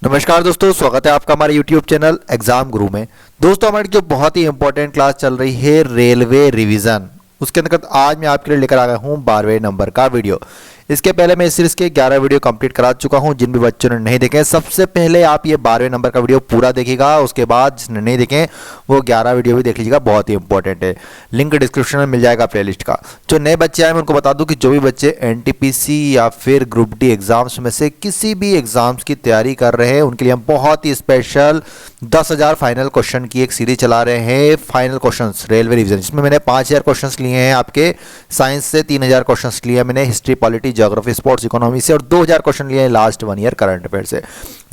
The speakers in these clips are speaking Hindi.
नमस्कार दोस्तों, स्वागत है आपका हमारे YouTube चैनल एग्जाम गुरु में। दोस्तों, हमारी जो बहुत ही इंपॉर्टेंट क्लास चल रही है रेलवे रिवीजन, उसके अंतर्गत आज मैं आपके लिए लेकर आ गया हूं 12वें नंबर का वीडियो। इसके पहले मैं इस सीरीज के 11 वीडियो कंप्लीट करा चुका हूं। जिन भी बच्चों ने नहीं देखे, सबसे पहले आप ये 12वें नंबर का वीडियो पूरा देखिएगा, उसके बाद जिसने नहीं देखे वो 11 वीडियो भी देख लीजिएगा, बहुत ही इंपॉर्टेंट है। लिंक डिस्क्रिप्शन में मिल जाएगा प्लेलिस्ट का। जो नए बच्चे आए मैं उनको बता दूं कि जो भी बच्चे एनटीपीसी या फिर ग्रुप डी एग्जाम्स में से किसी भी एग्जाम्स की तैयारी कर रहे हैं, उनके लिए हम बहुत ही स्पेशल 10,000 फाइनल क्वेश्चन की एक सीरीज चला रहे हैं। फाइनल क्वेश्चंस रेलवे रिवीजन, जिसमें मैंने 5,000 क्वेश्चंस लिए हैं आपके साइंस से, 3,000 क्वेश्चंस लिए हैं मैंने history, polity, geography, sports, economy से, और 2,000 क्वेश्चन लिए हैं लास्ट 1 ईयर करंट अफेयर से।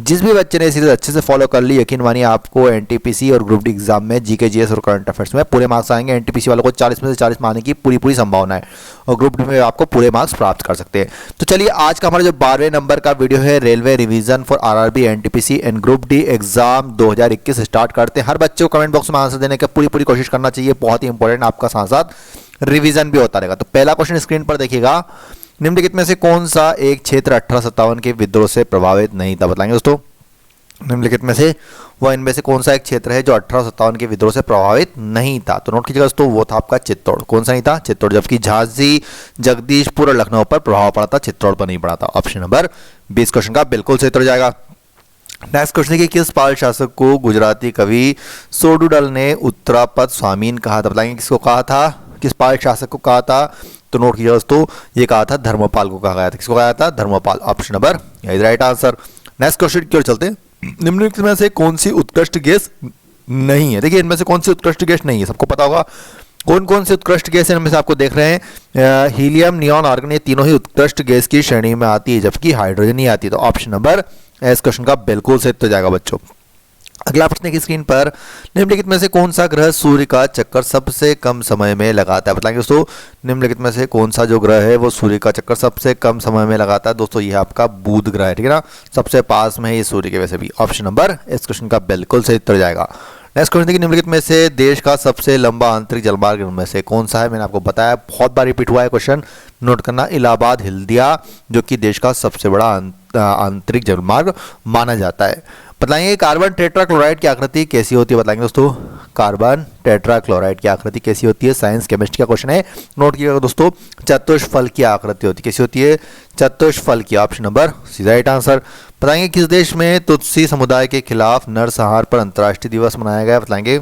जिस भी बच्चे ने सीरीज अच्छे से फॉलो कर ली, यकीन मानिए आपको एनटीपीसी और ग्रुप डी एग्जाम में जीके, जीएस और करंट अफेयर्स में पूरे मार्क्स आएंगे। एनटीपीसी वालों को 40 में से 40 आने की पूरी संभावना है, और ग्रुप डी में आपको पूरे मार्क्स प्राप्त कर सकते हैं। तो चलिए, आज का हमारा जो 12वें नंबर का वीडियो है railway revision for RRB, NTPC and group D exam 2021 start करते हैं। हर बच्चे को कमेंट बॉक्स में आंसर देने की पूरी कोशिश करना चाहिए, बहुत ही इंपॉर्टेंट, आपका साथ साथ रिवीजन भी होता रहेगा। तो पहला क्वेश्चन स्क्रीन पर देखिएगा, निम्नलिखित में से कौन सा एक क्षेत्र 1857 के विद्रोह से प्रभावित नहीं था? बताएंगे दोस्तों, निम्नलिखित में से वह इनमें से कौन सा एक क्षेत्र है जो 1857 के विद्रोह से प्रभावित नहीं था? तो नोट कीजिएगा दोस्तों, वो था आपका चित्तौड़। कौन सा नहीं था? चित्तौड़। जबकि झांसी, जगदीशपुर और लखनऊ पर प्रभाव पड़ा था, चित्तौड़ पर नहीं पड़ा था। ऑप्शन नंबर 20 क्वेश्चन का बिल्कुल सही उत्तर हो जाएगा। नेक्स्ट क्वेश्चन है कि किस पाल शासक को गुजराती कवि सोडुडल ने उत्तरापद स्वामीन कहा था? बताएंगे किसको कहा था, किस पाल शासक को कहा था? तो नोट कीजिए दोस्तों, ये कहा था धर्मपाल को कहा गया था। किसको कहा था? धर्मपाल। ऑप्शन नंबर यही राइट आंसर। नेक्स्ट क्वेश्चन की ओर चलते हैं। निम्नलिखित में से कौन सी उत्कृष्ट गैस नहीं है? देखिए, इनमें से कौन सी उत्कृष्ट गैस नहीं है, सबको पता होगा कौन कौन से उत्कृष्ट गैस इनमें से आपको देख रहे हैं। हीलियम, नियॉन, आर्गन, ये तीनों ही उत्कृष्ट गैस की श्रेणी में आती है, जबकि हाइड्रोजन नहीं आती। तो ऑप्शन नंबर इस क्वेश्चन का बिल्कुल सही उत्तर जाएगा बच्चों। अगला प्रश्न की स्क्रीन पर, निम्नलिखित में से कौन सा ग्रह सूर्य का चक्कर सबसे कम समय में लगाता है? बताएंगे दोस्तों, निम्नलिखित में से कौन सा जो ग्रह है वो सूर्य का चक्कर सबसे कम समय में लगाता है? दोस्तों, ये आपका बुध ग्रह है, ठीक है ना, सबसे पास में है ये सूर्य के वैसे भी। ऑप्शन नंबर इस क्वेश्चन का बिल्कुल सही उत्तर जाएगा। नेक्स्ट क्वेश्चन देखिए, निम्नलिखित में से देश का सबसे लंबा आंतरिक जलमार्ग में से कौन सा है? मैंने आपको बताया, बहुत बार रिपीट हुआ है क्वेश्चन, नोट करना। इलाहाबाद हल्दिया, जो कि देश का सबसे बड़ा आंतरिक जलमार्ग माना जाता है। बताएंगे कार्बन टेट्राक्लोराइड की आकृति कैसी होती है? बताएंगे दोस्तों, कार्बन टेट्राक्लोराइड की आकृति कैसी होती है? साइंस केमिस्ट्री का क्वेश्चन है, नोट कीजिएगा दोस्तों। चतुष्फल की आकृति होती है, कैसी होती है? चतुष्फल की। ऑप्शन नंबर सीधा राइट आंसर। बताएंगे किस देश में तुत्सी समुदाय के खिलाफ नरसंहार पर अंतर्राष्ट्रीय दिवस मनाया गया? बताएंगे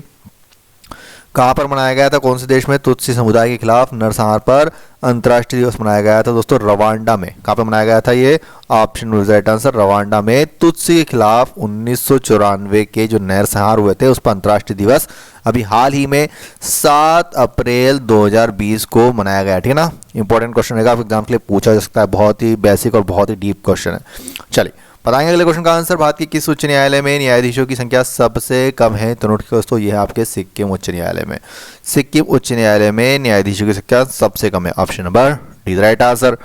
कहाँ पर मनाया गया था? कौन से देश में तुत्सी समुदाय के खिलाफ नरसंहार पर अंतर्राष्ट्रीय दिवस मनाया गया था? दोस्तों, रवांडा में। कहाँ पर मनाया गया था ये? ऑप्शन राइट आंसर, रवांडा में। तुत्सी के खिलाफ 1994 के जो नरसंहार हुए थे उस पर अंतर्राष्ट्रीय दिवस अभी हाल ही में 7 अप्रैल 2020 को मनाया गया, ठीक है ना। इंपॉर्टेंट क्वेश्चन रहेगा, आप एग्जाम के लिए पूछा जा सकता है, बहुत ही बेसिक और बहुत ही डीप क्वेश्चन है। चलिए बताएंगे अगले क्वेश्चन का आंसर। भारत के किस उच्च न्यायालय में न्यायाधीशों की संख्या सबसे कम है? तो नोट कीजिए दोस्तों, ये है आपके सिक्किम उच्च न्यायालय में। सिक्किम उच्च न्यायालय में न्यायाधीशों की संख्या सबसे कम है। Option number D right answer.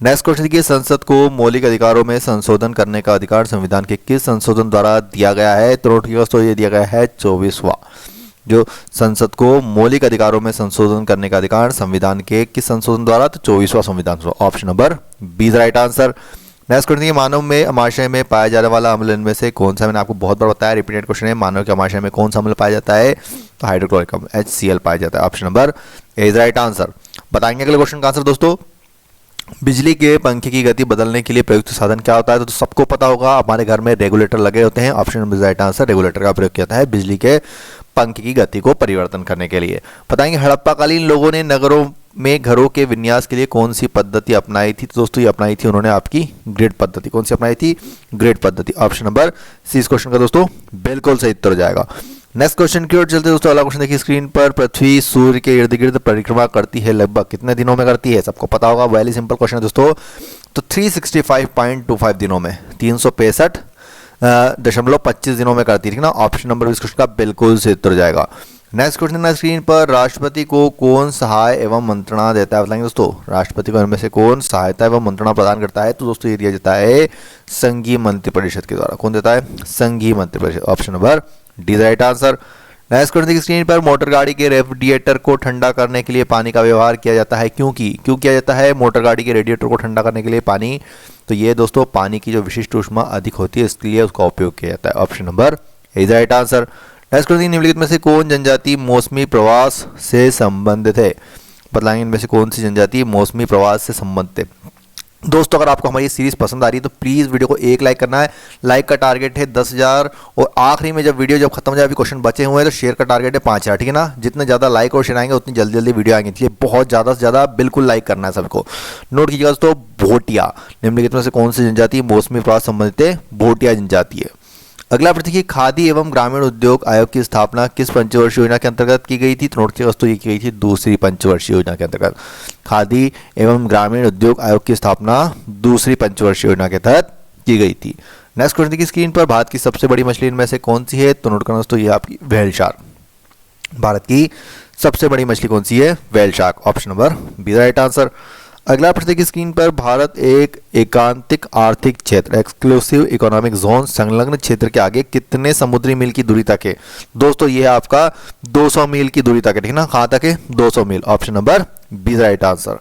Next question देखिए, संसद को मौलिक अधिकारों में संशोधन करने का अधिकार संविधान के किस संशोधन द्वारा दिया गया है? तो नोट कीजिए दोस्तों, ये दिया गया है 24वां। जो संसद को मौलिक अधिकारों में संशोधन करने का अधिकार संविधान के किस संशोधन द्वारा? तो 24वां संविधान। Option number B right answer. Next question है, मानव में अमाशय में पाया जाने वाला अम्ल इनमें से कौन सा? मैंने आपको बहुत बार बताया, रिपीटेड क्वेश्चन है, मानव के अमाशय में कौन सा अम्ल पाया जाता है? तो हाइड्रोक्लोरिक अम्ल HCl पाया जाता है। Option number A is right answer. बताएंगे अगले क्वेश्चन का आंसर दोस्तों। बिजली के पंखे की गति बदलने के लिए प्रयुक्त साधन क्या होता है? तो सबको पता होगा, हमारे घर में रेगुलेटर लगे होते हैं। Option number right answer, regulator का प्रयोग किया जाता है बिजली के पंखे की गति को परिवर्तन करने के लिए। बताएंगे हड़प्पाकालीन लोगों ने नगरों में घरों के विन्यास के लिए कौन सी पद्धति अपनाई थी? तो दोस्तों, ये अपनाई थी उन्होंने आपकी ग्रिड पद्धति। कौन सी अपनाई थी? ग्रिड पद्धति। ऑप्शन नंबर सी इस क्वेश्चन का दोस्तों बिल्कुल सही उत्तर हो जाएगा। नेक्स्ट क्वेश्चन की ओर चलते दोस्तों। अगला क्वेश्चन देखिए स्क्रीन पर, पृथ्वी सूर्य के इर्द गिर्द परिक्रमा करती है लगभग कितने दिनों में करती है? सबको पता होगा, वेरी सिंपल क्वेश्चन है दोस्तों। तो 365.25 दिनों में, 365.25 दिनों में करती है, ठीक ना। ऑप्शन नंबर इस क्वेश्चन का बिल्कुल सही उत्तर हो जाएगा। नेक्स्ट क्वेश्चन स्क्रीन पर, राष्ट्रपति को कौन सहाय एवं मंत्रणा देता है? बताएंगे दोस्तों, राष्ट्रपति को इनमें से कौन सहायता एवं मंत्रणा प्रदान करता है? तो दोस्तों, ये दिया जाता है संघीय मंत्रिपरिषद के द्वारा। कौन देता है? संघीय मंत्रिपरिषद। Option number D right answer. Next question screen पर, मोटर गाड़ी के रेफ्रिजरेटर को ठंडा करने के लिए पानी का व्यवहार किया जाता है, क्यों किया जाता है मोटर गाड़ी के रेडिएटर को ठंडा करने के लिए पानी? तो तो ये दोस्तों पानी की जो विशिष्ट ऊष्मा अधिक होती है इसलिए उसका उपयोग किया जाता है। Option number is right answer. Next question, निम्नलिखित में से कौन जनजाति मौसमी प्रवास से संबंधित है? बताएंगे इनमें से कौन सी जनजाति मौसमी प्रवास से संबंधित है। दोस्तों अगर आपको हमारी सीरीज पसंद आ रही है तो प्लीज़ वीडियो को एक लाइक करना है। लाइक का टारगेट है 10,000 और आखिरी में जब वीडियो जब खत्म हो जाए, अभी क्वेश्चन बचे हुए हैं, तो शेयर का टारगेट है 5,000, ठीक है ना। जितने ज़्यादा लाइक और शेयर आएंगे उतनी जल्दी जल्दी वीडियो आएंगे, इसलिए बहुत ज़्यादा से ज़्यादा बिल्कुल लाइक करना है सबको। नोट कीजिएगा दोस्तों, भोटिया निम्नलिखित में से कौन सी जनजाति मौसमी प्रवास संबंधित है? भोटिया जनजाति है। अगला प्रश्न की खादी एवं ग्रामीण उद्योग आयोग की स्थापना किस पंचवर्षीय योजना के अंतर्गत की गई थी? तो नोट कीजिएगा दोस्तों, ये की गई थी दूसरी पंचवर्षीय योजना के अंतर्गत। खादी एवं ग्रामीण उद्योग आयोग की स्थापना दूसरी पंचवर्षीय योजना के तहत की गई थी। नेक्स्ट क्वेश्चन की स्क्रीन पर, भारत की सबसे बड़ी मछली इनमें से कौन सी है? तो नोट करना दोस्तों, ये आपकी व्हेल शार्क। भारत की सबसे बड़ी मछली कौन सी है? Whale shark. Option number B right answer. अगला प्रश्न की स्क्रीन पर, भारत एक एकांतिक आर्थिक क्षेत्र एक्सक्लूसिव इकोनॉमिक जोन संलग्न क्षेत्र के आगे कितने समुद्री मील की दूरी तक है? दोस्तों ये है आपका 200 मील की दूरी तक है, ठीक है ना। कहाँ तक है? 200 मील। Option number B right answer.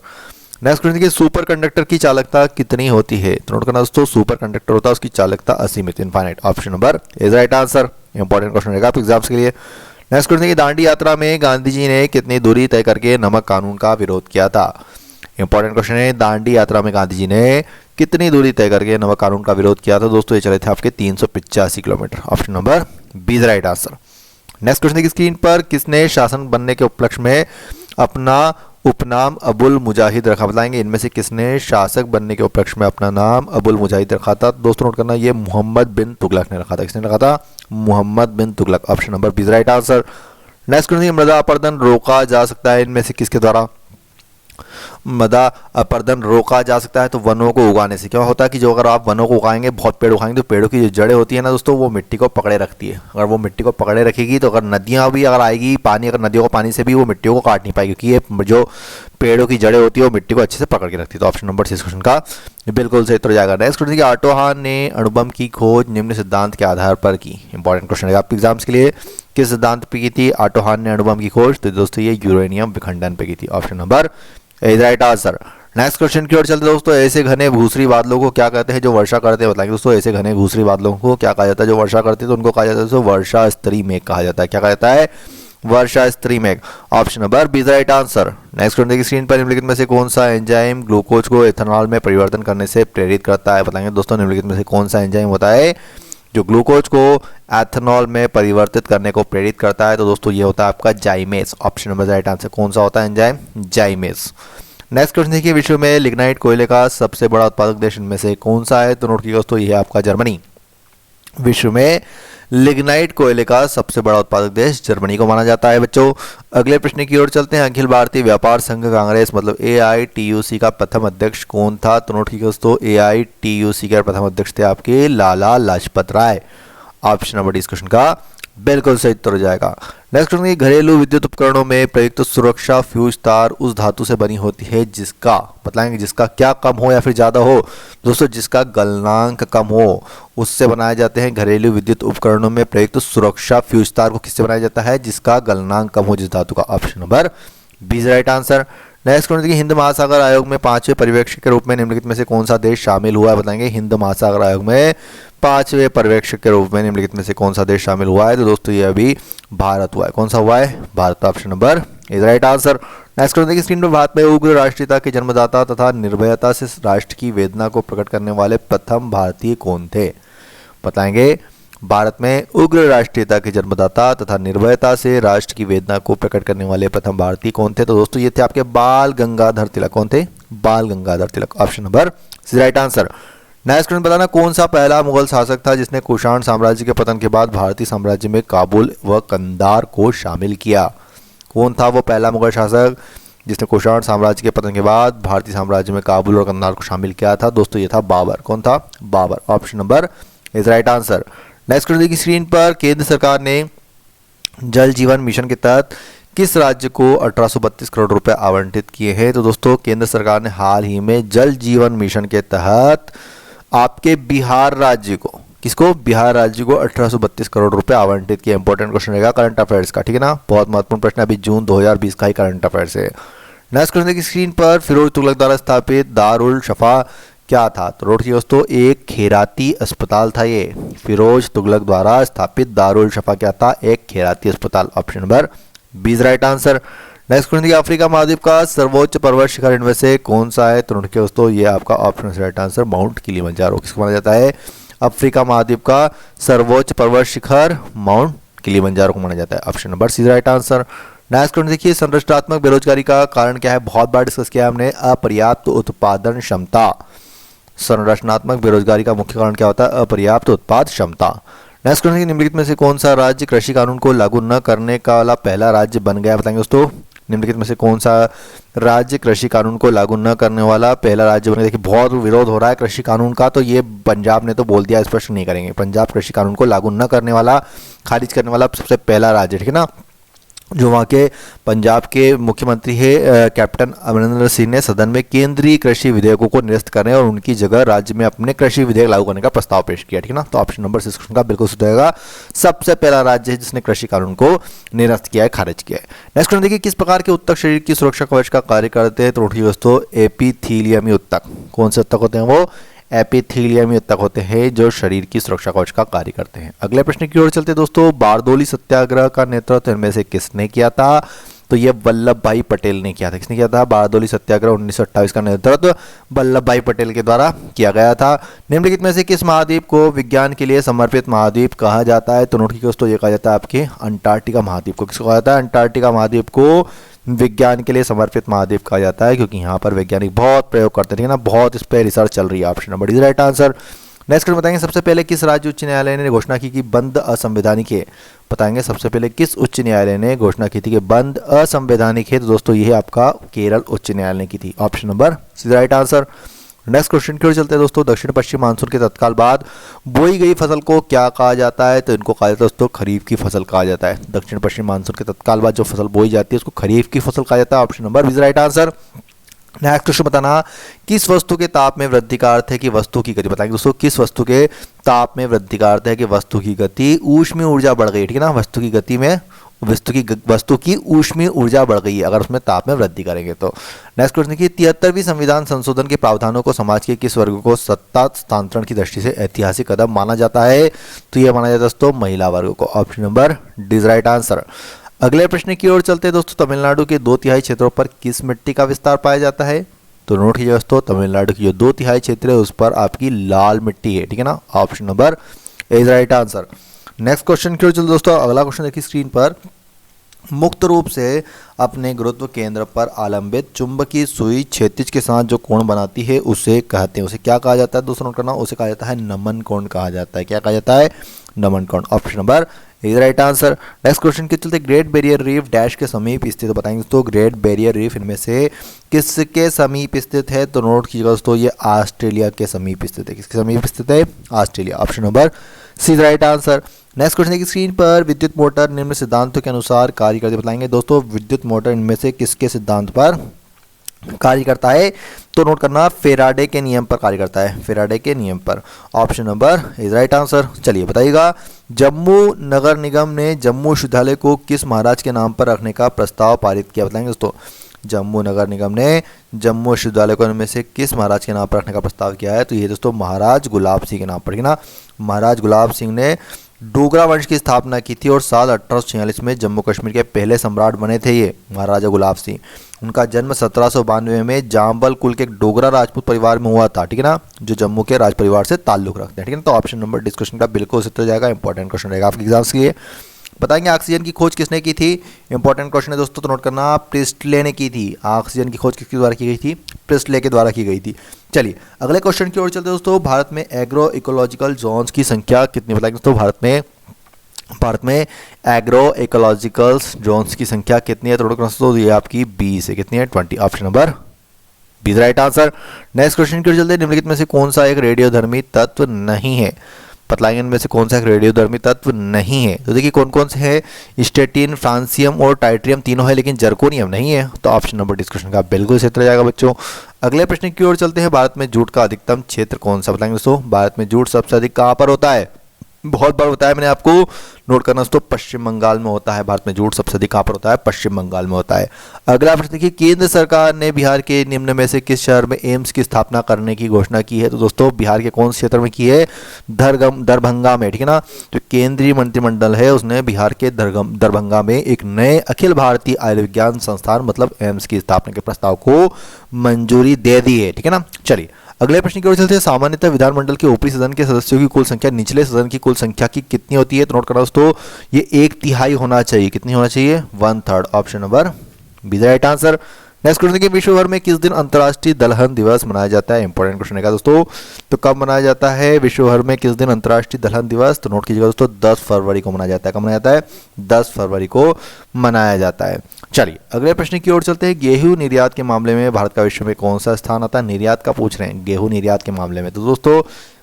Next question की, सुपर कंडक्टर की चालकता कितनी होती है? तो नोट करना दोस्तों, सुपर कंडक्टर होता है उसकी चालकता असीमित, infinite. Option number is right answer. Important question रहेगा आप एग्जाम्स के लिए। नेक्स्ट क्वेश्चन की, दांडी यात्रा में गांधी जी ने कितनी दूरी तय करके नमक कानून का विरोध किया था? इंपॉर्टेंट क्वेश्चन है, दांडी यात्रा में गांधी जी ने कितनी दूरी तय करके नमक कानून का विरोध किया था? दोस्तों ये चले थे आपके 385 kilometre. Option number B is right answer. Next question की स्क्रीन पर, किसने शासन बनने के उपलक्ष्य में अपना उपनाम अबुल मुजाहिद रखा? बताएंगे इनमें से किसने शासक बनने के उपलक्ष्य में अपना नाम अबुल मुजाहिद रखा था? दोस्तों नोट करना, ये मोहम्मद बिन तुगलक ने रखा था। किसने रखा था? Mohammad bin Tughlaq. Option number B is right answer. Next question, मृदा अपरदन रोका जा सकता है इनमें से किसके द्वारा? मृदा अपरदन रोका जा सकता है तो वनों को उगाने से। क्या होता है कि जो अगर आप वनों को उगाएंगे, बहुत पेड़ उगाएंगे, तो पेड़ों की जो जड़ें होती है ना दोस्तों, वो मिट्टी को पकड़े रखती है। अगर वो मिट्टी को पकड़े रखेगी तो अगर नदियाँ भी अगर आएगी पानी, अगर नदियों का पानी से भी वो मिट्टियों को काट नहीं पाएगी, क्योंकि ये जो पेड़ों की जड़ें होती है वो मिट्टी को अच्छे से पकड़ के रखती है। तो ऑप्शन नंबर 6 क्वेश्चन का बिल्कुल सही उत्तर जाएगा। नेक्स्ट क्वेश्चन, ऑटो हान ने अणुबम की खोज निम्न सिद्धांत के आधार पर की? इंपॉर्टेंट क्वेश्चन है आपके एग्जाम्स के लिए। किस सिद्धांत पे की थी ऑटो हान ने अणुबम की खोज? तो दोस्तों ये यूरेनियम विखंडन पे की थी। Option number is right answer. Next question की ओर चलते दोस्तों, ऐसे घने भूसरी बादलों को क्या कहते हैं जो वर्षा करते हैं? बताएंगे दोस्तों, ऐसे घने भूसरी बादलों को क्या कहा जाता है जो वर्षा करते हैं? तो उनको कहा जाता है दोस्तों वर्षा स्तरी मेघ कहा जाता है। क्या कहा जाता है? वर्षा स्तरी मेघ। Option number B is right answer. Next question की स्क्रीन पर, निम्नलिखित में से कौन सा एंजाइम ग्लूकोज को एथेनॉल में परिवर्तन करने से प्रेरित करता है? बताएंगे दोस्तों, निम्नलिखित में से कौन सा एंजाइम होता है जो ग्लूकोज को एथेनॉल में परिवर्तित करने को प्रेरित करता है? तो दोस्तों ये होता है आपका zymase. Option number right answer. कौन सा होता है एंजाइम? जाइमेस। नेक्स्ट क्वेश्चन देखिए, विश्व में लिग्नाइट कोयले का सबसे बड़ा उत्पादक देश इनमें से कौन सा है? तो नोट कीजिए दोस्तों, ये है आपका जर्मनी। विश्व में लिग्नाइट कोयले का सबसे बड़ा उत्पादक देश जर्मनी को माना जाता है बच्चों। अगले प्रश्न की ओर चलते हैं। अखिल भारतीय व्यापार संघ कांग्रेस मतलब AITUC का प्रथम अध्यक्ष कौन था? तो नोट कीजिए दोस्तों, AITUC के प्रथम अध्यक्ष थे आपके Lala Lajpat Rai. Option number D इस क्वेश्चन का बिल्कुल सही उत्तर हो जाएगा। नेक्स्ट क्वेश्चन, घरेलू विद्युत उपकरणों में प्रयुक्त सुरक्षा फ्यूज तार उस धातु से बनी होती है जिसका, बताएंगे जिसका क्या कम हो या फिर ज़्यादा हो? दोस्तों जिसका गलनांक कम हो उससे बनाए जाते हैं घरेलू विद्युत उपकरणों में प्रयुक्त सुरक्षा फ्यूज तार को किससे बनाया जाता है? जिसका गलनांक कम हो जिस धातु का। Option number B is right answer. Next question, Hind Mahasagar आयोग में 5वें पर्यवेक्षक के रूप में निम्नलिखित में से कौन सा देश शामिल हुआ है? बताएंगे हिंद महासागर आयोग में 5वें पर्यवेक्षक के रूप में निम्नलिखित में से कौन सा देश शामिल हुआ है? तो दोस्तों ये अभी भारत हुआ है। कौन सा हुआ है? Bharat. Option number is right answer. Next question देखिए स्क्रीन पर, भारत में उग्र राष्ट्रीयता के जन्मदाता तथा निर्भयता से राष्ट्र की वेदना को प्रकट करने वाले प्रथम भारतीय कौन थे? बताएंगे भारत में उग्र राष्ट्रीयता के जन्मदाता तथा निर्भयता से राष्ट्र की वेदना को प्रकट करने वाले प्रथम भारतीय कौन थे? तो दोस्तों ये थे आपके बाल गंगाधर तिलक। कौन थे? Bal Gangadhar Tilak. Option number is right answer. Next question, बताना कौन सा पहला मुगल शासक था जिसने कुषाण साम्राज्य के पतन के बाद भारतीय साम्राज्य में काबुल व कंधार को शामिल किया? कौन था वो पहला मुगल शासक जिसने कुषाण साम्राज्य के पतन के बाद भारतीय साम्राज्य में काबुल और कंधार को शामिल किया था? दोस्तों ये था बाबर। कौन था? Babar. Option number is right answer. Next question की स्क्रीन पर, केंद्र सरकार ने जल जीवन मिशन के तहत किस राज्य को 1832 करोड़ रुपए आवंटित किए हैं? तो दोस्तों केंद्र सरकार ने हाल ही में जल जीवन मिशन के तहत आपके बिहार राज्य को, किसको? बिहार राज्य को 1832 करोड़ रुपए आवंटित किया। इंपॉर्टेंट क्वेश्चन रहेगा करंट अफेयर्स का, ठीक है ना। बहुत महत्वपूर्ण प्रश्न अभी जून 2020 का ही करंट अफेयर्स है। नेक्स्ट क्वेश्चन की स्क्रीन पर, फिरोज तुगलक द्वारा स्थापित दारुल शफा क्या था? तो नोट कीजिए दोस्तों, एक खैराती अस्पताल था ये। फिरोज तुगलक द्वारा स्थापित दारुल शफा क्या था? एक खैराती अस्पताल। Option number B is right answer. Next question देखिए, अफ्रीका महाद्वीप का सर्वोच्च पर्वत शिखर इनमें से कौन सा है? तो नोट कीजिए दोस्तों, ये आपका option right answer mount Kilimanjaro. किसको माना जाता है? अफ्रीका महाद्वीप का सर्वोच्च पर्वत शिखर माउंट किलिमंजारो को माना जाता है। Option number C right answer. Next question देखिए, संरचनात्मक बेरोजगारी का कारण क्या है? बहुत बार डिस्कस किया है हमने, अपर्याप्त उत्पादन क्षमता। संरचनात्मक बेरोजगारी का मुख्य कारण क्या होता है? अपर्याप्त उत्पाद क्षमता। नेक्स्ट क्वेश्चन, निम्नलिखित में से कौन सा राज्य कृषि कानून को लागू न करने का वाला पहला राज्य बन गया? बताएंगे दोस्तों, निम्नलिखित में से कौन सा राज्य कृषि कानून को लागू न करने वाला पहला राज्य बन गया? देखिए बहुत विरोध हो रहा है कृषि कानून का, तो ये पंजाब ने तो बोल दिया स्पष्ट नहीं करेंगे। पंजाब कृषि कानून को लागू न करने वाला, खारिज करने वाला सबसे पहला राज्य, ठीक है ना। जो वहाँ के पंजाब के मुख्यमंत्री है कैप्टन अमरिंदर सिंह ने सदन में केंद्रीय कृषि विधेयकों को निरस्त करने और उनकी जगह राज्य में अपने कृषि विधेयक लागू करने का प्रस्ताव पेश किया, ठीक है ना। तो ऑप्शन नंबर 6 का बिल्कुल सही होगा। सबसे पहला राज्य है जिसने कृषि कानून को निरस्त किया है, खारिज किया है। नेक्स्ट क्वेश्चन देखिए, किस प्रकार के उत्तक शरीर की सुरक्षा कवच का कार्य करते हैं? तो उठिए दोस्तों, एपिथीलियमी उत्तक। कौन से उत्तक होते हैं? वो एपिथेलियमी उत्तक होते हैं जो शरीर की सुरक्षा कवच का कार्य करते हैं। अगले प्रश्न की ओर चलते दोस्तों, बारदोली सत्याग्रह का नेतृत्व इनमें से किसने किया था? तो ये वल्लभ भाई पटेल ने किया था। किसने किया था? बारदोली सत्याग्रह 1928 का नेतृत्व वल्लभ भाई पटेल के द्वारा किया गया था। निम्नलिखित में से किस महाद्वीप को विज्ञान के लिए समर्पित महाद्वीप कहा जाता है? तो नोट कीजिए दोस्तों, ये कहा जाता है आपके अंटार्कटिका महाद्वीप को। किसको कहा जाता है? अंटार्कटिका महाद्वीप को विज्ञान के लिए समर्पित महाद्वीप कहा जाता है, क्योंकि यहाँ पर वैज्ञानिक बहुत प्रयोग करते हैं, ठीक है ना, बहुत इस पर रिसर्च चल रही है। Option number D right answer. Next question बताएंगे, सबसे पहले किस राज्य उच्च न्यायालय ने घोषणा की कि बंद असंवैधानिक है? बताएंगे सबसे पहले किस उच्च न्यायालय ने घोषणा की थी कि बंद असंवैधानिक है? तो दोस्तों ये आपका केरल उच्च न्यायालय ने की थी। Option number C right answer. Next question की ओर चलते हैं दोस्तों, दक्षिण पश्चिम मानसून के तत्काल बाद बोई गई फसल को क्या कहा जाता है? तो इनको कहा जाता है दोस्तों खरीफ की फसल कहा जाता है। दक्षिण पश्चिम मानसून के तत्काल बाद जो फसल बोई जाती है उसको खरीफ की फसल कहा जाता है। Option number B right answer. Next question बताना, किस वस्तु के ताप में वृद्धि का अर्थ है कि वस्तु की गति? बताएंगे दोस्तों, किस वस्तु के ताप में वृद्धि का अर्थ है कि वस्तु की गति ऊष्मीय ऊर्जा बढ़ गई, ठीक है ना। वस्तु की गति में वस्तु की ऊष्मीय ऊर्जा बढ़ गई है अगर उसमें ताप में वृद्धि करेंगे तो। नेक्स्ट क्वेश्चन देखिए, 73वीं संविधान संशोधन के प्रावधानों को समाज के किस वर्ग को सत्ता हस्तांतरण की दृष्टि से ऐतिहासिक कदम माना जाता है? तो यह माना जाता है दोस्तों महिला वर्ग को। Option number D right answer. अगले प्रश्न की ओर चलते हैं दोस्तों, तमिलनाडु के 2/3 क्षेत्रों पर किस मिट्टी का विस्तार पाया जाता है? तो नोट कीजिए दोस्तों, तमिलनाडु की जो 2/3 क्षेत्र है उस पर आपकी लाल मिट्टी है, ठीक है ना। Option number A right answer. Next question की ओर चलते दोस्तों, अगला क्वेश्चन देखिए स्क्रीन पर, मुक्त रूप से अपने गुरुत्व केंद्र पर आलंबित चुंबकीय सुई क्षैतिज के साथ जो कोण बनाती है उसे कहते हैं, उसे क्या कहा जाता है? दोस्तों नोट करना, उसे कहा जाता है नमन कोण कहा जाता है। क्या कहा जाता है? नमन कोण। Option number is right answer. Next question के चलते, ग्रेट बैरियर रीफ डैश के समीप स्थित है? बताएंगे तो ग्रेट बैरियर रीफ इनमें से किसके समीप स्थित है? तो नोट कीजिएगा दोस्तों, ये ऑस्ट्रेलिया के समीप स्थित है। किसके समीप स्थित है? Australia. Option number C right answer. Next question देखिए स्क्रीन पर, विद्युत मोटर निम्न सिद्धांतों के अनुसार कार्य करती है? बताएंगे दोस्तों, विद्युत मोटर इनमें से किसके सिद्धांत पर कार्य करता है? तो नोट करना, फेराडे के नियम पर कार्य करता है, फेराडे के नियम पर। Option number is right answer. चलिए बताइएगा, जम्मू नगर निगम ने जम्मू विश्वविद्यालय को किस महाराज के नाम पर रखने का प्रस्ताव पारित किया? बताएंगे दोस्तों, जम्मू नगर निगम ने जम्मू विश्वविद्यालय को इनमें से किस महाराज के नाम पर रखने का प्रस्ताव किया है? तो ये दोस्तों महाराज गुलाब सिंह के नाम पर, ठीक है ना। महाराज गुलाब सिंह ने डोगरा वंश की स्थापना की थी और साल 1846 में जम्मू कश्मीर के पहले सम्राट बने थे ये महाराजा गुलाब सिंह। उनका जन्म 1792 में जाम्बल कुल के एक डोगरा राजपूत परिवार में हुआ था, ठीक है ना, जो जम्मू के राज परिवार से ताल्लुक रखते हैं, ठीक है ना। तो ऑप्शन नंबर डिस्कशन का बिल्कुल सही जाएगा, इंपॉर्टेंट क्वेश्चन रहेगा आपके एग्जाम्स के लिए। बताएंगे ऑक्सीजन की खोज किसने की थी? इंपॉर्टेंट क्वेश्चन है दोस्तों, तो नोट करना, प्रिस्टले ने की थी। ऑक्सीजन की खोज किसके द्वारा की गई थी? प्रिस्टले के द्वारा की गई थी। चलिए अगले क्वेश्चन की ओर चलते दोस्तों, भारत में एग्रो इकोलॉजिकल जोन्स की संख्या कितनी? बताएंगे दोस्तों, भारत में एग्रो इकोलॉजिकल जोन्स की संख्या कितनी है? तो ये आपकी 20 है। कितनी है? 20। Option number B right answer. Next question की ओर चलते हैं, निम्नलिखित में से कौन सा एक रेडियोधर्मी तत्व नहीं है? बतलाएंगे इनमें से कौन सा एक रेडियोधर्मी तत्व नहीं है? तो देखिए कौन कौन से हैं, स्टेटिन, फ्रांसियम और टाइट्रियम तीनों है, लेकिन जर्कोनियम नहीं है। तो ऑप्शन नंबर डिस्कशन का बिल्कुल सही उत्तर जाएगा बच्चों। अगले प्रश्न की ओर चलते हैं, भारत में जूट का अधिकतम क्षेत्र कौन सा? बताएंगे दोस्तों, भारत में जूट सबसे अधिक कहाँ पर होता है? बहुत बार बताया मैंने आपको, नोट करना दोस्तों, पश्चिम बंगाल में होता है। भारत में जूट सबसे अधिक कहाँ पर होता है? पश्चिम बंगाल में होता है। अगला प्रश्न देखिए, केंद्र सरकार ने बिहार के निम्न में से किस शहर में एम्स की स्थापना करने की घोषणा की है? तो दोस्तों बिहार के कौन से क्षेत्र में की है? दरभंगा में, ठीक है ना। जो केंद्रीय मंत्रिमंडल है उसने बिहार के दरभंगा में एक नए अखिल भारतीय आयुर्विज्ञान संस्थान मतलब एम्स की स्थापना के प्रस्ताव को मंजूरी दे दी है, ठीक है ना। चलिए अगले प्रश्न की ओर चलते हैं। सामान्यतः विधानमंडल के ऊपरी सदन के सदस्यों की कुल संख्या निचले सदन की कुल संख्या की कितनी होती है? तो नोट करना दोस्तों, ये 1/3 होना चाहिए। कितनी होना चाहिए? 1/3। Option number be the right answer. Next question देखिए, विश्व भर में किस दिन अंतर्राष्ट्रीय दलहन दिवस मनाया जाता है? इंपॉर्टेंट क्वेश्चन है दोस्तों। तो कब मनाया जाता है विश्व भर में किस दिन अंतर्राष्ट्रीय दलहन दिवस? तो नोट कीजिएगा दोस्तों, 10 फरवरी को मनाया जाता है। कब मनाया जाता है? 10 फरवरी को मनाया जाता है। चलिए अगले प्रश्न की ओर चलते हैं। गेहूं निर्यात के मामले में भारत का विश्व में कौन सा स्थान आता है? निर्यात का पूछ रहे हैं, गेहूं निर्यात के मामले में। तो दोस्तों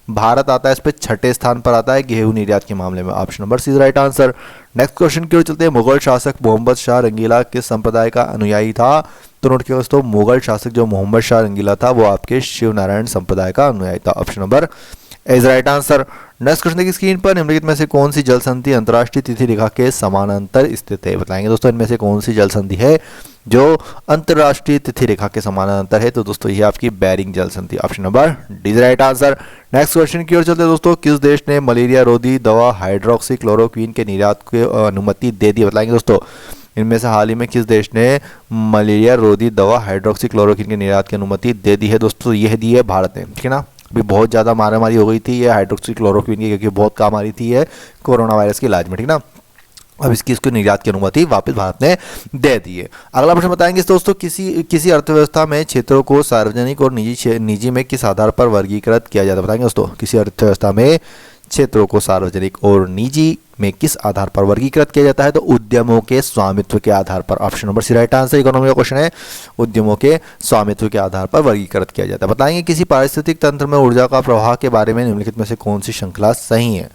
भारत आता है इस पे 6ठे स्थान पर आता है गेहूं निर्यात के मामले में। Option number C right answer. Next question की ओर चलते हैं। मुगल शासक मोहम्मद शाह रंगीला किस संप्रदाय का अनुयायी था? तो नोट किया दोस्तों, मुगल शासक जो मोहम्मद शाह रंगीला था वो आपके शिव नारायण संप्रदाय का अनुयायी था। Option number is right answer. Next question देखिए, स्क्रीन पर निम्नलिखित में से कौन सी जल संधि अंतर्राष्ट्रीय तिथि रेखा के समानांतर स्थित है? बताएंगे दोस्तों इनमें से कौन सी जल संधि है जो अंतर्राष्ट्रीय तिथि रेखा के समानांतर है? तो दोस्तों ये आपकी बेरिंग जल संधि। Option number D is right answer. Next question की ओर चलते हैं दोस्तों। किस देश ने मलेरिया रोधी दवा हाइड्रोक्सी क्लोरोक्वीन के निर्यात की अनुमति दे दी? बताएंगे दोस्तों इनमें से हाल ही में किस देश ने मलेरिया रोधी दवा हाइड्रोक्सी क्लोरोक्वीन के निर्यात की अनुमति दे दी है? दोस्तों यह दी है भारत ने, ठीक है ना। अभी बहुत ज़्यादा मारामारी हो गई थी ये हाइड्रोक्सी क्लोरोक्वीन की, क्योंकि बहुत काम आ रही थी ये कोरोना वायरस के इलाज में, ठीक ना। अब इसको निर्यात की अनुमति वापस भारत ने दे दी है। अगला प्रश्न बताएंगे दोस्तों, किसी अर्थव्यवस्था में क्षेत्रों को सार्वजनिक और निजी में किस आधार पर वर्गीकृत किया जाता है? बताएंगे दोस्तों, किसी अर्थव्यवस्था में क्षेत्रों को सार्वजनिक और निजी में किस आधार पर वर्गीकृत किया जाता है? तो उद्यमों के स्वामित्व के आधार पर। Option number C right answer. Economy का क्वेश्चन है, उद्यमों के स्वामित्व के आधार पर वर्गीकृत किया जाता है। बताएंगे किसी पारिस्थितिक तंत्र में ऊर्जा का प्रवाह के बारे में निम्नलिखित में से कौन सी श्रृंखला सही है?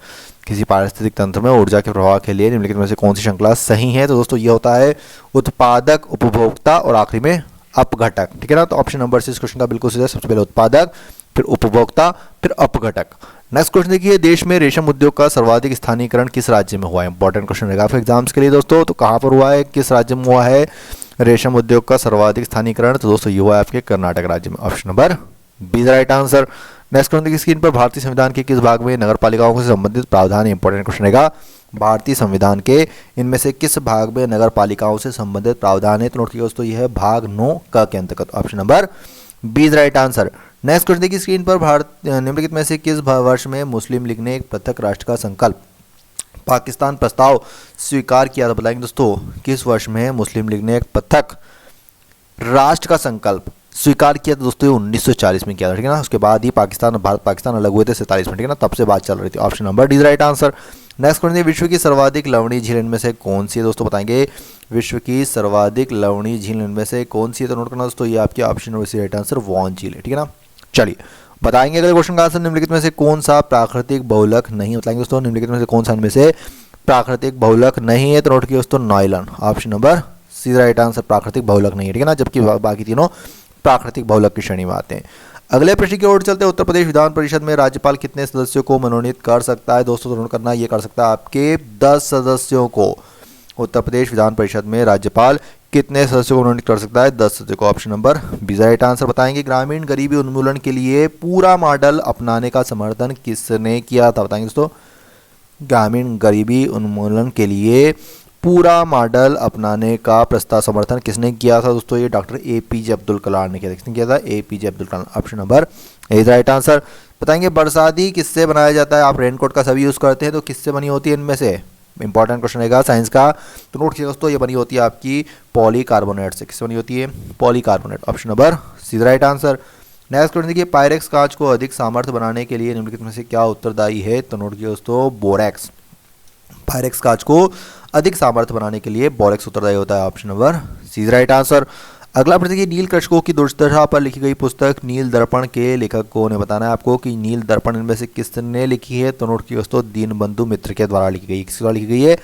किसी पारिस्थितिक तंत्र में ऊर्जा के प्रवाह के लिए निम्नलिखित में से कौन सी श्रृंखला सही है? तो दोस्तों ये होता है उत्पादक, उपभोक्ता और आखिरी में अपघटक, ठीक है ना। तो ऑप्शन नंबर सी इस क्वेश्चन का बिल्कुल सीधा, सबसे पहले उत्पादक, फिर उपभोक्ता, फिर अपघटक। नेक्स्ट क्वेश्चन देखिए, देश में रेशम उद्योग का सर्वाधिक स्थानीयकरण किस राज्य में हुआ है? इंपॉर्टेंट क्वेश्चन रहेगा आपके एग्जाम्स के लिए दोस्तों। तो कहाँ पर हुआ है, किस राज्य में हुआ है रेशम उद्योग का सर्वाधिक स्थानीयकरण? तो दोस्तों ये हुआ है आपके कर्नाटक राज्य में। Option number B right answer. Next question देखिए, स्क्रीन पर भारतीय संविधान के किस भाग में नगर पालिकाओं से संबंधित प्रावधान? इंपॉर्टेंट क्वेश्चन रहेगा, भारतीय संविधान के इनमें से किस भाग में नगर पालिकाओं से संबंधित प्रावधान है? तो नोट कीजिए दोस्तों, यह है भाग 9 क के अंतर्गत। Option number B right answer. Next question देखिए, स्क्रीन पर भारत निम्नलिखित में से किस वर्ष में मुस्लिम लीग ने एक पृथक राष्ट्र का संकल्प पाकिस्तान प्रस्ताव स्वीकार किया था? बताएंगे दोस्तों किस वर्ष में मुस्लिम लीग ने एक पृथक राष्ट्र का संकल्प स्वीकार किया था? दोस्तों 1940 में किया था, ठीक है ना। उसके बाद ही भारत पाकिस्तान अलग हुए थे 47 में, ठीक है ना, तब से बात चल रही थी। Option number D right answer. Next question, विश्व की सर्वाधिक लवणीय झील इनमें से कौन सी है? दोस्तों बताएंगे विश्व की सर्वाधिक लवणीय झील इनमें से कौन सी है? तो नोट करना दोस्तों, ये आपके option number C right answer Van झील है, ठीक है ना। चलिए बताएंगे अगले क्वेश्चन का आंसर, निम्नलिखित में से कौन सा प्राकृतिक बहुलक नहीं? बताएंगे दोस्तों निम्नलिखित में से कौन सा इनमें से प्राकृतिक बहुलक नहीं है? तो नोट किया दोस्तों nylon. Option number C right answer, प्राकृतिक बहुलक नहीं है, ठीक है ना, जबकि बाकी तीनों प्राकृतिक बहुलक की श्रेणी में आते हैं। अगले प्रश्न की ओर चलते हैं। उत्तर प्रदेश विधान परिषद में राज्यपाल कितने सदस्यों को मनोनीत कर सकता है? दोस्तों नोट करना, ये कर सकता है आपके 10 सदस्यों को। उत्तर प्रदेश विधान परिषद में राज्यपाल कितने सदस्यों को मनोनीत कर सकता है? 10 सदस्यों को। Option number B right answer. बताएंगे ग्रामीण गरीबी उन्मूलन के लिए पूरा मॉडल अपनाने का समर्थन किसने किया था? बताएंगे दोस्तों ग्रामीण गरीबी उन्मूलन के लिए पूरा मॉडल अपनाने का प्रस्ताव समर्थन किसने किया था? दोस्तों ये डॉक्टर APJ अब्दुल कलाम ने किया था। किसने किया था? APJ Abdul Kalam. Option number A right answer. बताएंगे बरसाती किससे बनाया जाता है? आप रेनकोट का सभी यूज़ करते हैं, तो किससे बनी होती है इनमें से? इंपॉर्टेंट क्वेश्चन रहेगा साइंस का, तो नोट कीजिए दोस्तों, ये बनी होती है आपकी पॉलीकार्बोनेट से। किससे बनी होती है? Polycarbonate. Option number C right answer. Next question देखिए, पायरेक्स कांच को अधिक सामर्थ्य बनाने के लिए निम्नलिखित में से क्या उत्तरदायी है? तो नोट कीजिए दोस्तों बोरेक्स। पायरेक्स कांच को अधिक सामर्थ्य बनाने के लिए बोरेक्स उत्तरदायी होता है। Option number C right answer. अगला प्रश्न देखिए, नील कृषकों की दुर्दशा पर लिखी गई पुस्तक नील दर्पण के लेखक को ने बताना है आपको कि नील दर्पण इनमें से किसने लिखी है? तो नोट कीजिए दोस्तों दीनबंधु मित्र के द्वारा लिखी गई। किसके द्वारा लिखी गई है?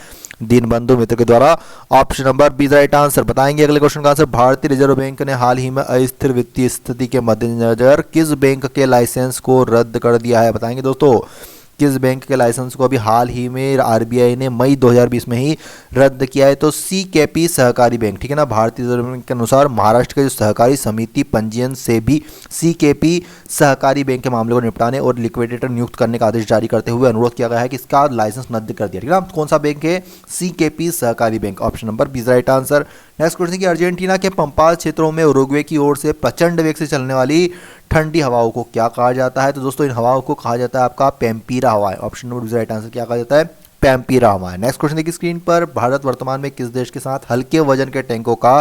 दीनबंधु मित्र के द्वारा। Option number B right answer. बताएंगे अगले क्वेश्चन का आंसर, भारतीय रिजर्व बैंक ने हाल ही में अस्थिर वित्तीय स्थिति के मद्देनजर किस बैंक के लाइसेंस को रद्द कर दिया है? बताएंगे दोस्तों किस बैंक के लाइसेंस को अभी हाल ही में आरबीआई ने मई 2020 में ही रद्द किया है? तो सीकेपी सहकारी बैंक, ठीक है ना। भारतीय रिजर्व बैंक के अनुसार महाराष्ट्र के जो सहकारी समिति पंजीयन से भी सीकेपी सहकारी बैंक के मामले को निपटाने और लिक्विडेटर नियुक्त करने का आदेश जारी करते हुए अनुरोध किया गया है कि इसका लाइसेंस रद्द कर दिया, ठीक है ना। कौन सा बैंक है? सीकेपी सहकारी bank. Option number B right answer. Next question की अर्जेंटीना के पंपाल क्षेत्रों में उरुग्वे की ओर से प्रचंड वेग से चलने वाली ठंडी हवाओं को क्या कहा जाता है? तो दोस्तों इन हवाओं को कहा जाता है आपका पैम्पीरा हवाएं। Option number B right answer. क्या कहा जाता है? पैम्पीरा हवाएं। नेक्स्ट क्वेश्चन देखिए स्क्रीन पर, भारत वर्तमान में किस देश के साथ हल्के वजन के टैंकों का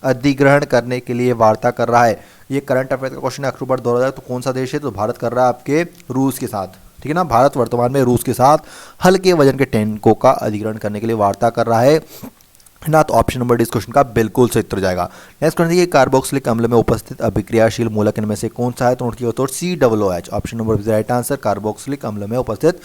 अधिग्रहण करने के लिए वार्ता कर रहा है? ये करंट अफेयर का क्वेश्चन है, अक्टूबर 2000। तो कौन सा देश है? तो भारत कर रहा है आपके रूस के साथ, ठीक है ना। भारत वर्तमान में रूस के साथ हल्के वजन के टैंकों का अधिग्रहण करने के लिए वार्ता कर रहा है ना। तो ऑप्शन नंबर डी इस क्वेश्चन का बिल्कुल सही उत्तर जाएगा। नेक्स्ट क्वेश्चन देखिए, कार्बोक्सिलिक अम्ल में उपस्थित अभिक्रियाशील मूलक इनमें से कौन सा है? तो नोट किया तो COOH। Option number B right answer. Carboxylic अम्ल में उपस्थित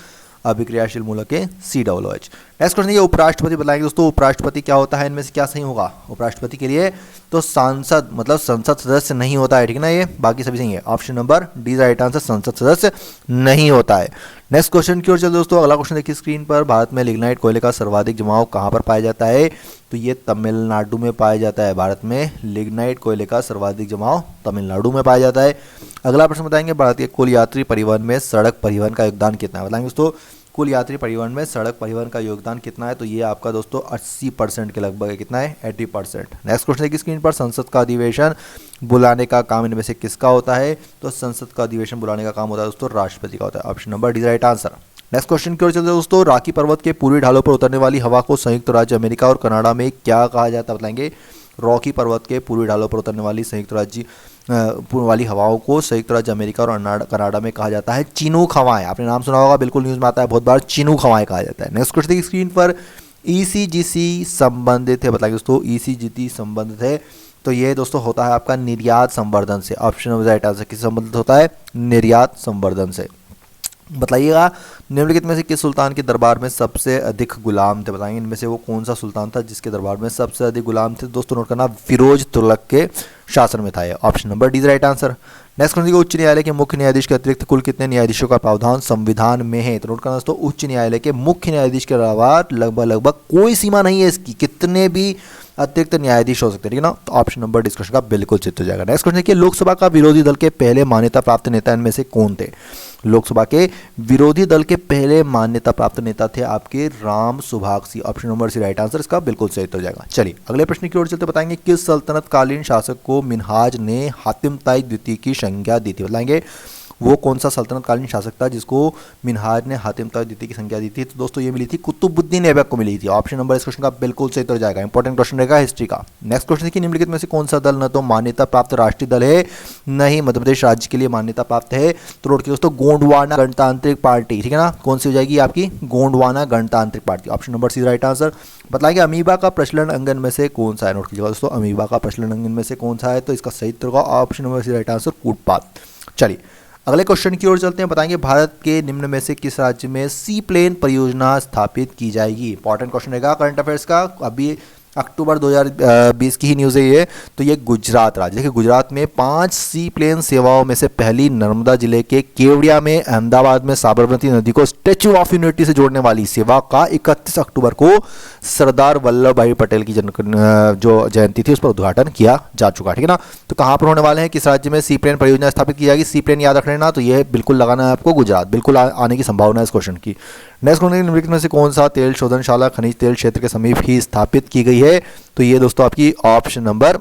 अभिक्रियाशील मूलक है COOH। नेक्स्ट क्वेश्चन ये उपराष्ट्रपति बताएंगे दोस्तों, उपराष्ट्रपति क्या होता है? इनमें से क्या सही होगा उपराष्ट्रपति के लिए? तो सांसद मतलब संसद सदस्य नहीं होता है, ठीक है ना। ये बाकी सभी सही है। Option number D right answer, संसद सदस्य नहीं होता है। नेक्स्ट क्वेश्चन की ओर चलते दोस्तों, अगला क्वेश्चन देखिए स्क्रीन पर, भारत में लिग्नाइट कोयले का सर्वाधिक जमाव कहाँ पर पाया जाता है? तो ये तमिलनाडु में पाया जाता है। भारत में लिग्नाइट कोयले का सर्वाधिक जमाव तमिलनाडु में पाया जाता है। अगला प्रश्न बताएंगे, भारतीय कुल यात्री परिवहन में सड़क परिवहन का योगदान कितना है? बताएंगे दोस्तों कुल यात्री परिवहन में सड़क परिवहन का योगदान कितना है? तो ये आपका दोस्तों 80% के लगभग है। कितना है? 80%। नेक्स्ट क्वेश्चन देखिए स्क्रीन पर, संसद का अधिवेशन बुलाने का काम इनमें से किसका होता है? तो संसद का अधिवेशन बुलाने का काम होता है दोस्तों राष्ट्रपति का होता है। Option number D right answer. Next question की ओर चलते हैं दोस्तों, रॉकी पर्वत के पूर्वी ढालों पर उतरने वाली हवा को संयुक्त राज्य अमेरिका और कनाडा में क्या कहा जाता है? बताएंगे। रॉकी पर्वत के पूर्वी ढालों पर उतरने वाली संयुक्त राज्य वाली हवाओं को संयुक्त राज्य अमेरिका और कनाडा में कहा जाता है चिनूक हवाएं। आपने नाम सुना होगा, बिल्कुल न्यूज़ में आता है बहुत बार, चिनूक हवाएं कहा जाता है। नेक्स्ट क्वेश्चन देखिए स्क्रीन पर, ECGC संबंधित है। बताइए दोस्तों ECGC संबंधित है, तो ये दोस्तों होता है आपका निर्यात संवर्धन से। Option number right answer. किससे संबंधित होता है? निर्यात संवर्धन से। बताइएगा, निम्नलिखित में से किस सुल्तान के दरबार में सबसे अधिक गुलाम थे? बताएंगे इनमें से वो कौन सा सुल्तान था जिसके दरबार में सबसे अधिक गुलाम थे? दोस्तों नोट करना, फिरोज तुगलक के शासन में था। Option number D right answer. Next question, उच्च न्यायालय के मुख्य न्यायाधीश के अतिरिक्त कुल कितने न्यायाधीशों का प्रावधान संविधान में है? तो नोट करना दोस्तों, उच्च न्यायालय के मुख्य न्यायाधीश के अलावा लगभग कोई सीमा नहीं है इसकी, कितने भी अतिरिक्त न्यायाधीश हो सकते हैं, ठीक है ना। तो ऑप्शन नंबर डिस्कशन का बिल्कुल चित्त हो जाएगा। नेक्स्ट क्वेश्चन देखिए, लोकसभा का विरोधी दल के पहले मान्यता प्राप्त नेता इनमें से कौन थे? लोकसभा के विरोधी दल के पहले मान्यता प्राप्त नेता थे आपके Ram Subhash Singh. Option number C right answer, इसका बिल्कुल सही हो जाएगा। चलिए अगले प्रश्न की ओर चलते, बताएंगे किस सल्तनत कालीन शासक को मिन्हाज ने हातिम ताई द्वितीय की संज्ञा दी थी? बताएंगे वो कौन सा सल्तनत कालीन शासक था जिसको मिन्हाज ने हातिम ताई द्वितीय की संज्ञा दी थी? तो दोस्तों ये मिली थी कुतुबुद्दीन ऐबक को मिली थी। ऑप्शन नंबर इस क्वेश्चन का बिल्कुल सही हो जाएगा। इंपॉर्टेंट क्वेश्चन रहेगा हिस्ट्री का। नेक्स्ट क्वेश्चन देखिए, निम्नलिखित में से कौन सा दल न तो मान्यता प्राप्त राष्ट्रीय दल है, न ही मध्य प्रदेश राज्य के लिए मान्यता प्राप्त है? तो नोट कीजिए दोस्तों, गोंडवाना गणतांत्रिक पार्टी, ठीक है ना। कौन सी हो जाएगी आपकी? Gondwana Ganatantrik party. Option number C right answer. बताइए अमीबा का प्रचलन अंगन में से कौन सा है? नोट कीजिएगा दोस्तों, अमीबा का प्रचलन अंगन में से कौन सा है? तो इसका सही उत्तर होगा option number C right answer, कूटपात। चलिए अगले क्वेश्चन की ओर चलते हैं, बताएंगे भारत के निम्न में से किस राज्य में सी प्लेन परियोजना स्थापित की जाएगी? इंपॉर्टेंट क्वेश्चन रहेगा करंट अफेयर्स का। अभी अक्टूबर 2020 की ही न्यूज़ है ये। तो ये गुजरात राज्य, देखिए गुजरात में 5 सी प्लेन सेवाओं में से पहली नर्मदा जिले के केवड़िया में अहमदाबाद में साबरमती नदी को स्टैच्यू ऑफ यूनिटी से जोड़ने वाली सेवा का 31 अक्टूबर को सरदार वल्लभ भाई पटेल की जो जयंती थी उस पर उद्घाटन किया जा चुका, ठीक है ना। तो कहाँ पर होने वाले हैं, किस राज्य में सी प्लेन परियोजना स्थापित की जाएगी? सी प्लेन याद रख लेना, तो ये बिल्कुल लगाना है आपको गुजरात, बिल्कुल आने की संभावना है इस क्वेश्चन की। नेक्स्ट क्वेश्चन, निम्नलिखित में से कौन सा तेल शोधनशाला खनिज तेल क्षेत्र के समीप ही स्थापित की गई है? तो ये दोस्तों आपकी ऑप्शन नंबर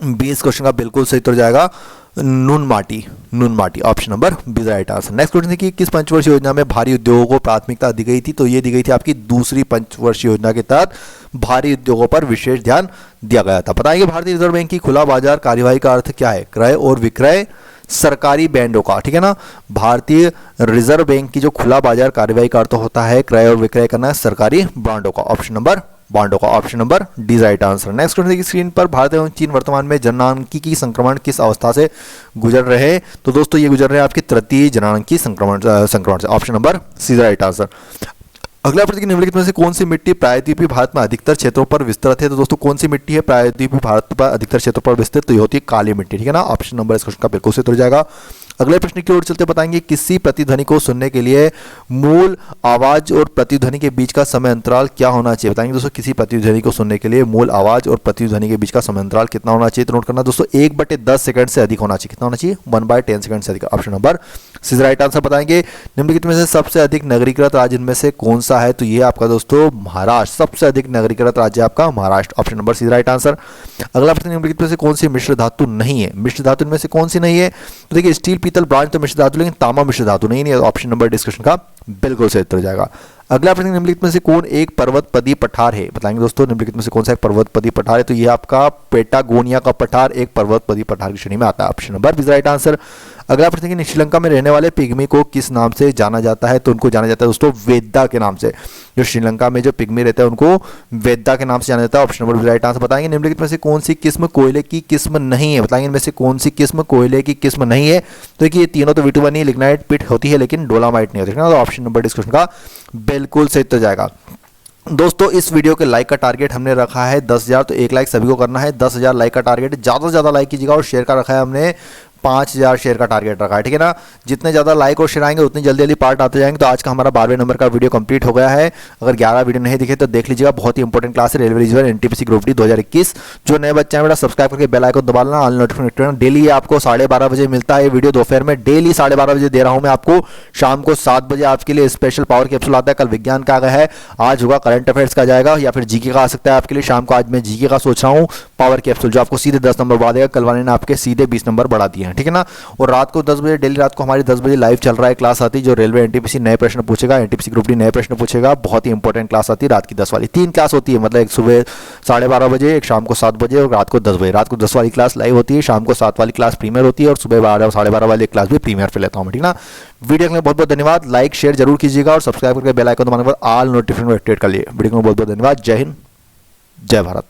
20 क्वेश्चन का बिल्कुल सही उत्तर जाएगा, Nunmati. Option number B right answer. Next question देखिए, किस पंचवर्षीय योजना में भारी उद्योगों को प्राथमिकता दी गई थी? तो ये दी गई थी आपकी दूसरी पंचवर्षीय योजना के तहत भारी उद्योगों पर विशेष ध्यान दिया गया था। बताइए भारतीय रिजर्व बैंक की खुला बाजार कार्यवाही का अर्थ क्या है? क्रय और विक्रय सरकारी बॉन्डों का, ठीक है ना। भारतीय रिजर्व बैंक की जो खुला बाजार कार्यवाही का अर्थ होता है क्रय और विक्रय करना सरकारी बॉन्डों का। Option number D right answer. Next question देखिए स्क्रीन पर, भारत एवं चीन वर्तमान में जननांकिकी संक्रमण किस अवस्था से गुजर रहे हैं? तो दोस्तों ये गुजर रहे हैं आपके तृतीय जननांकिकी संक्रमण से। Option number C right answer. अगला प्रश्न, निम्नलिखित में से कौन सी मिट्टी प्रायद्वीपीय भारत में अधिकतर क्षेत्रों पर विस्तृत है? तो दोस्तों कौन सी मिट्टी है प्रायद्वीपीय भारत पर अधिकतर क्षेत्रों पर विस्तृत? तो ये होती है काली मिट्टी, ठीक है ना। ऑप्शन नंबर इस क्वेश्चन का बिल्कुल सही हो जाएगा, अगले प्रश्न की ओर चलते बताएंगे किसी प्रतिध्वनि को सुनने के लिए मूल आवाज और प्रतिध्वनि के बीच का समय अंतराल क्या होना चाहिए। बताएंगे दोस्तों किसी प्रतिध्वनि को सुनने के लिए मूल आवाज और प्रतिध्वनि के बीच का समय अंतराल कितना होना चाहिए। तो नोट करना दोस्तों 1/10 सेकंड से अधिक होना चाहिए। कितना होना चाहिए 1/10 सेकंड से अधिक। Option number C right answer. बताएंगे निम्नलिखित में से सबसे अधिक नगरीकृत राज्य इनमें से कौन सा है। तो ये आपका दोस्तों महाराष्ट्र, सबसे अधिक नगरीकृत राज्य आपका Maharashtra. Option number C right answer. अगला प्रश्न निम्नलिखित में से कौन सी मिश्र धातु नहीं है। मिश्र धातु इनमें से कौन सी नहीं है। तो देखिए स्टील पीतल ब्रॉन्ज तो मिश्र धातु, लेकिन तांबा मिश्र धातु नहीं है। ऑप्शन नंबर डिस्कशन का बिल्कुल सही उत्तर जाएगा। अगला प्रश्न निम्नलिखित में से कौन एक पर्वतपदी पठार है। बताएंगे दोस्तों निम्नलिखित में से कौन सा एक पर्वतपदी पठार है। तो ये आपका पेटागोनिया का पठार एक पर्वतपदी पठार की श्रेणी में आता है। Option number B right answer. अगला प्रश्न कि श्रीलंका में रहने वाले पिग्मी को किस नाम से जाना जाता है। तो उनको जाना जाता है दोस्तों वेदा के नाम से। जो श्रीलंका में जो पिग्मी रहते हैं उनको वेदा के नाम से जाना जाता है। Option number B right answer. बताएंगे निम्नलिखित में से कौन सी किस्म कोयले की किस्म नहीं है। बताएंगे इनमें से कौन सी किस्म कोयले की किस्म नहीं है। तो देखिए ये तीनों तो विटुवनी लिग्नाइट पिट होती है, लेकिन डोलामाइट नहीं होती है। तो ऑप्शन नंबर डिस्कशन का बिल्कुल सही उत्तर जाएगा। दोस्तों इस वीडियो के लाइक का टारगेट हमने रखा है 10,000, तो एक लाइक सभी को करना है। 10,000 लाइक का टारगेट, ज़्यादा से ज़्यादा लाइक कीजिएगा। और शेयर का रखा है हमने 5,000 शेयर का टारगेट रखा है, ठीक है ना। जितने ज़्यादा लाइक और शेयर आएंगे उतनी जल्दी जल्दी पार्ट आते जाएंगे। तो आज का हमारा 12वें नंबर का वीडियो कंप्लीट हो गया है। अगर 11 वीडियो नहीं दिखे तो देख लीजिएगा, बहुत ही इंपॉर्टेंट क्लास है railway reserve NTPC group D 2021। जो नए बच्चे हैं बेटा सब्सक्राइब करके बेल आइकन दबा लेना, ऑल नोटिफिकेशन डेली आपको 12:30 बजे मिलता है। ये वीडियो दोपहर में डेली 12:30 बजे दे रहा हूँ मैं आपको। शाम को 7 बजे आपके लिए स्पेशल पावर कैप्सूल आता है। कल विज्ञान का आ गया है, आज होगा करंट अफेयर्स का जाएगा, या फिर जीके का आ सकता है आपके लिए। शाम को आज मैं जीके का सोच रहा हूँ पावर कैप्सूल, जो आपको सीधे 10 नंबर बढ़ा देगा। कल वाले ने आपके सीधे 20 नंबर बढ़ा दिए हैं, ठीक है ना। और रात को 10 बजे, डेली रात को हमारी 10 बजे लाइव चल रहा है क्लास आती, जो रेलवे एनटीपीसी नए प्रश्न पूछेगा, एनटीपीसी ग्रुप डी नए प्रश्न पूछेगा। बहुत ही इंपॉर्टेंट क्लास आती है रात की 10 वाली। 3 क्लास होती है, मतलब एक सुबह 12:30 बजे, एक शाम को 7 बजे और रात को 10 बजे। रात को 10 वाली क्लास लाइव होती है, शाम को 7 वाली क्लास प्रीमियर होती है, और सुबह 12:30 वाली क्लास भी प्रीमियर पे लेता हूँ, ठीक ना। वीडियो के लिए बहुत बहुत धन्यवाद। लाइक शेयर जरूर कीजिएगा और सब्सक्राइब करके बेल आइकन दबाने पर ऑल नोटिफिकेशन एक्टिवेट कर लिए। वीडियो को बहुत बहुत धन्यवाद। जय हिंद, जय भारत।